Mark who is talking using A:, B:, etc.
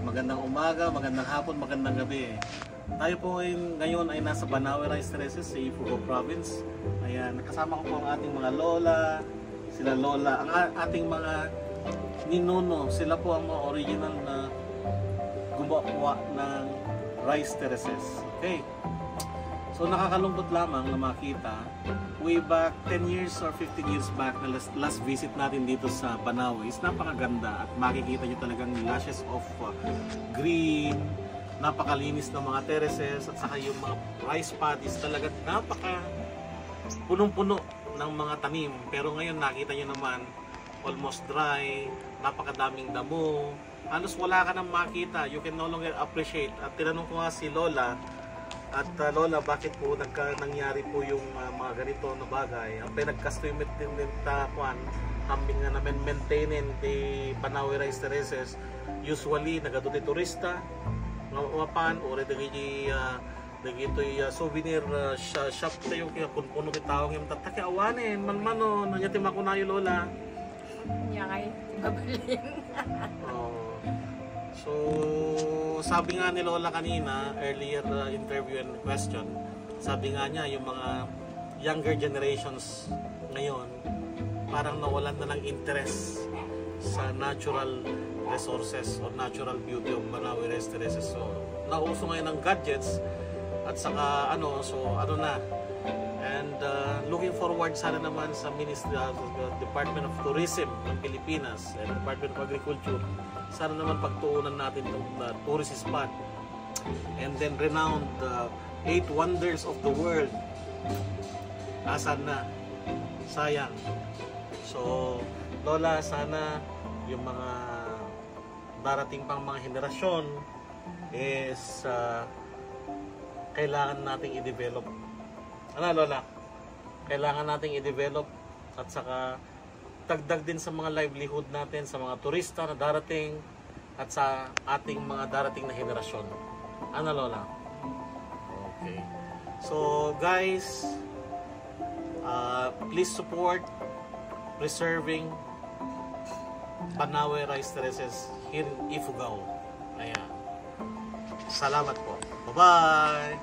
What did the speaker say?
A: Magandang umaga, magandang hapon, magandang gabi. Tayo po ngayon ay nasa Banawe Rice Terraces sa Ifugao Province. Ayan, nakasama ko po ang ating mga lola, sila lola, ang ating mga ninuno. Sila po ang mga original na gumawa ng rice terraces. Okay. So nakakalungkot lamang na makita way back 10 years or 15 years back na last visit natin dito sa Banawe is napakaganda at makikita nyo talagang lashes of green, napakalinis ng mga terraces at saka yung mga rice paddies talagang napaka punong-puno ng mga tanim. Pero ngayon nakita nyo naman almost dry, napakadaming damo, halos wala ka nang makita, you can no longer appreciate. At tinanong ko nga si Lola, at Lola, bakit po nangyari po yung mga ganito na bagay? Ang pinagkastoymit din kuan, ambing nga namin maintainin di Banawe Rice Terraces. Usually nagaduti turista nga mapan or dagi souvenir shop tayo kaya puno kitawag yung tatake awanen manmano nanya timakunayo Lola.
B: Nya kay babalin.
A: So, sabi nga ni Lola kanina, earlier interview and question, sabi nga niya, yung mga younger generations ngayon, parang nawalan na ng interest sa natural resources or natural beauty of Banawe Rice Terraces. So, nauso ngayon ng gadgets at saka and looking forward sana naman sa Department of Tourism ng Pilipinas and Department of Agriculture, sana naman pagtuunan natin itong tourist spot and then renowned 8 wonders of the world. Asan na? Sayang. So Lola, sana yung mga darating pang mga henerasyon is kailangan nating i-develop. Ano Lola? Kailangan nating i-develop at saka dagdag din sa mga livelihood natin, sa mga turista na darating at sa ating mga darating na henerasyon. Ano Lola? Okay. So guys, please support preserving Banawe Rice Terraces here in Ifugao. Ayan. Salamat po. Bye-bye!